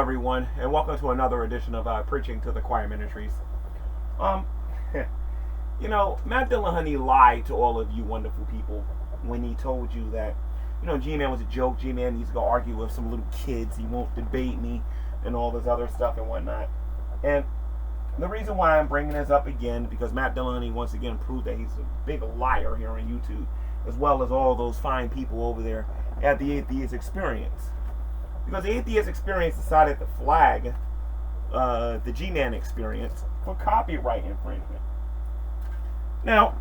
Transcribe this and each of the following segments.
everyone, and welcome to another edition of Preaching to the Choir Ministries. Um, Matt Dillahunty lied to all of you wonderful people when he told you that, G-Man was a joke. G-Man needs to go argue with some little kids. He won't debate me and all this other stuff and whatnot. And the reason why I'm bringing this up again, because Matt Dillahunty once again proved that he's a big liar here on YouTube, as well as all those fine people over there at the Atheist Experience. Because the Atheist Experience decided to flag the G-Man Experience for copyright infringement. Now,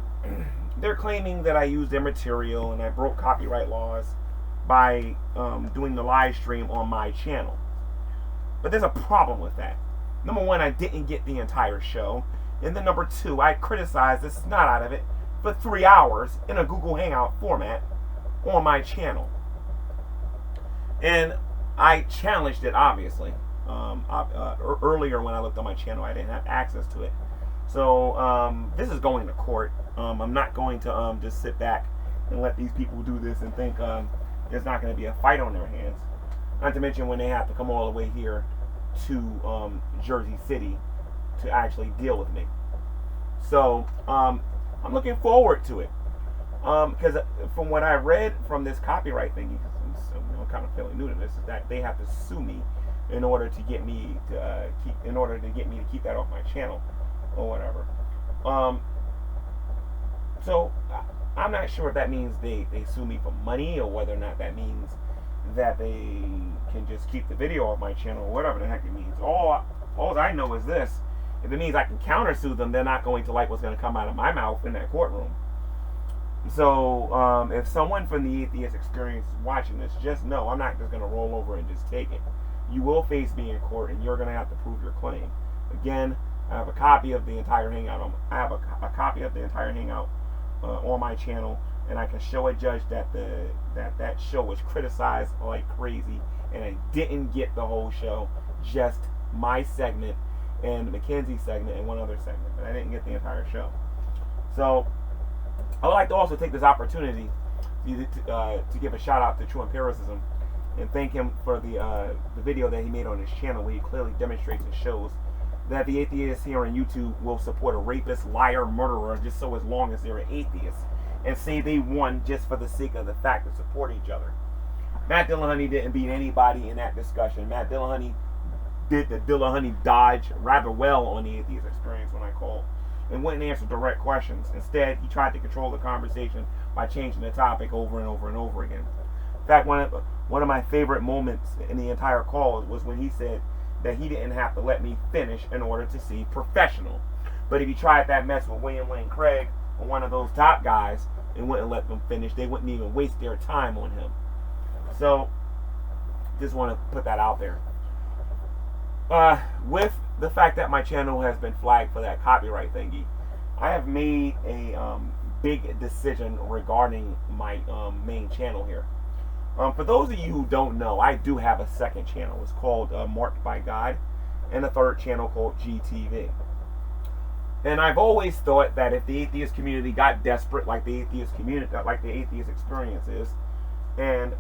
they're claiming that I used their material and I broke copyright laws by doing the live stream on my channel. But there's a problem with that. Number one, I didn't get the entire show. And then number two, I criticized the snot out of it for 3 hours in a Google Hangout format on my channel. And I challenged it, obviously. Earlier when I looked on my channel, I didn't have access to it. So this is going to court. I'm not going to just sit back and let these people do this and think there's not going to be a fight on their hands. Not to mention when they have to come all the way here to Jersey City to actually deal with me. So I'm looking forward to it. Because from what I read from this copyright thing, I'm kind of feeling new to this, is that they have to sue me in order to get me to keep that off my channel or whatever. So I'm not sure if that means they sue me for money, or whether or not that means that they can just keep the video off my channel, or whatever the heck it means. All I know is this: if it means I can countersue them, they're not going to like what's going to come out of my mouth in that courtroom. So if someone from the Atheist Experience is watching this, just know I'm not just going to roll over and just take it. You will face me in court, and you're going to have to prove your claim. Again, I have a copy of the entire hangout. I have a copy of the entire hangout on my channel, and I can show a judge that that show was criticized like crazy, and I didn't get the whole show, just my segment and the Mackenzie segment and one other segment, but I didn't get the entire show. So I would like to also take this opportunity to give a shout out to True Empiricism and thank him for the video that he made on his channel, where he clearly demonstrates and shows that the atheists here on YouTube will support a rapist, liar, murderer just so as long as they're an atheist, and say they won just for the sake of the fact to support each other. Matt Dillahunty didn't beat anybody in that discussion. Matt Dillahunty did the Dillahunty dodge rather well on the Atheist Experience when I called, and wouldn't answer direct questions. Instead, he tried to control the conversation by changing the topic over and over and over again. In fact, one of my favorite moments in the entire call was when he said that he didn't have to let me finish in order to seem professional. But if he tried that mess with William Lane Craig or one of those top guys and wouldn't let them finish, they wouldn't even waste their time on him. So, just want to put that out there. With the fact that my channel has been flagged for that copyright thingy, I have made a big decision regarding my main channel here. For those of you who don't know, I do have a second channel. It's called Marked by God, and a third channel called GTV. And I've always thought that if the atheist community got desperate, like the atheist community, like the Atheist Experience is, and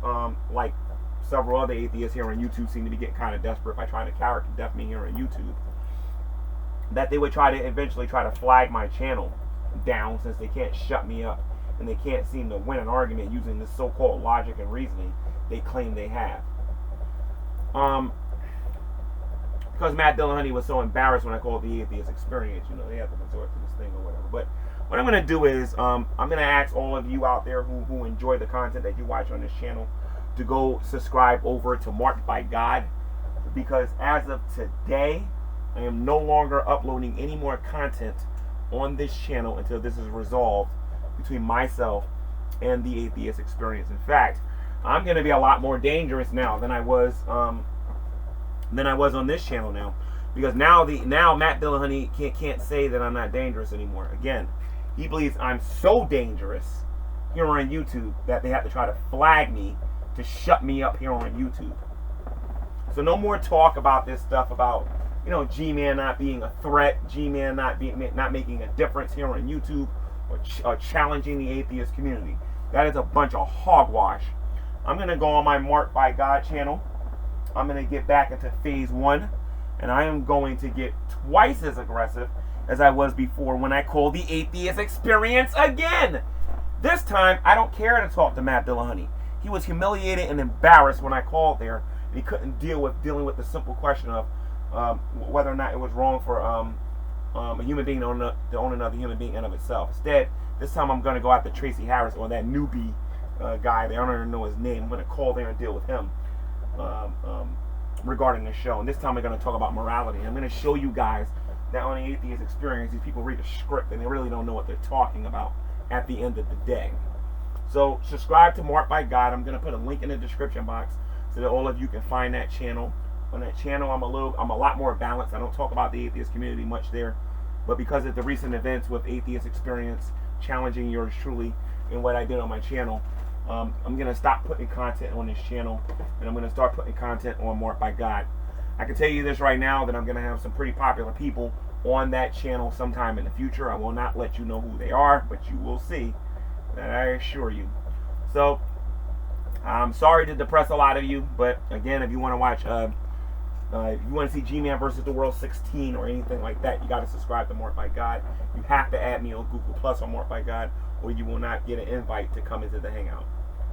like several other atheists here on YouTube seem to be getting kind of desperate by trying to character death me here on YouTube, that they would eventually try to flag my channel down, since they can't shut me up and they can't seem to win an argument using this so-called logic and reasoning they claim they have. Because Matt Dillahunty was so embarrassed when I called the Atheist Experience, they have to resort to this thing or whatever. But what I'm going to do is, I'm going to ask all of you out there who enjoy the content that you watch on this channel to go subscribe over to Marked by God, because as of today, I am no longer uploading any more content on this channel until this is resolved between myself and the Atheist Experience. In fact, I'm going to be a lot more dangerous now than I was on this channel now, because now Matt Dillahunty can't say that I'm not dangerous anymore. Again, he believes I'm so dangerous here on YouTube that they have to try to flag me to shut me up here on YouTube. So no more talk about this stuff about G-Man not being a threat, G-Man not making a difference here on YouTube, or challenging the atheist community. That is a bunch of hogwash. I'm going to go on my Marked by God channel I'm going to get back into phase 1, and I am going to get twice as aggressive as I was before when I called the Atheist Experience again. This time, I don't care to talk to Matt Dillahunty. He was humiliated and embarrassed when I called there, and he couldn't dealing with the simple question of whether or not it was wrong for a human being to own another human being in of itself. Instead, this time I'm going to go after Tracy Harris, or that newbie guy. They don't even know his name. I'm going to call there and deal with him regarding this show. And this time we're going to talk about morality. I'm going to show you guys that on the Atheist Experience, these people read a script and they really don't know what they're talking about at the end of the day. So subscribe to Marked by God. I'm going to put a link in the description box so that all of you can find that channel. On that channel, I'm a lot more balanced. I don't talk about the atheist community much there, but because of the recent events with Atheist Experience challenging yours truly and what I did on my channel, I'm going to stop putting content on this channel, and I'm going to start putting content on Marked by God. I can tell you this right now, that I'm going to have some pretty popular people on that channel sometime in the future. I will not let you know who they are, but you will see, that I assure you. So I'm sorry to depress a lot of you, but again, if you want to watch if you want to see G-Man versus the World 16 or anything like that, you got to subscribe to Marked by God. You have to add me on Google Plus on Marked by God, or you will not get an invite to come into the hangout.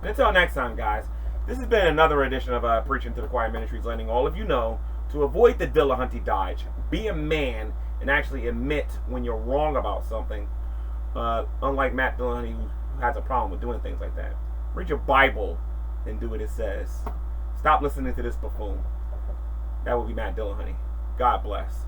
And until next time, guys, this has been another edition of Preaching to the Choir Ministries, letting all of you know to avoid the Dillahunty dodge. Be a man and actually admit when you're wrong about something, unlike Matt Dillahunty, who has a problem with doing things like that. Read your Bible and do what it says. Stop listening to this buffoon. That will be Matt Dillahunty. God bless.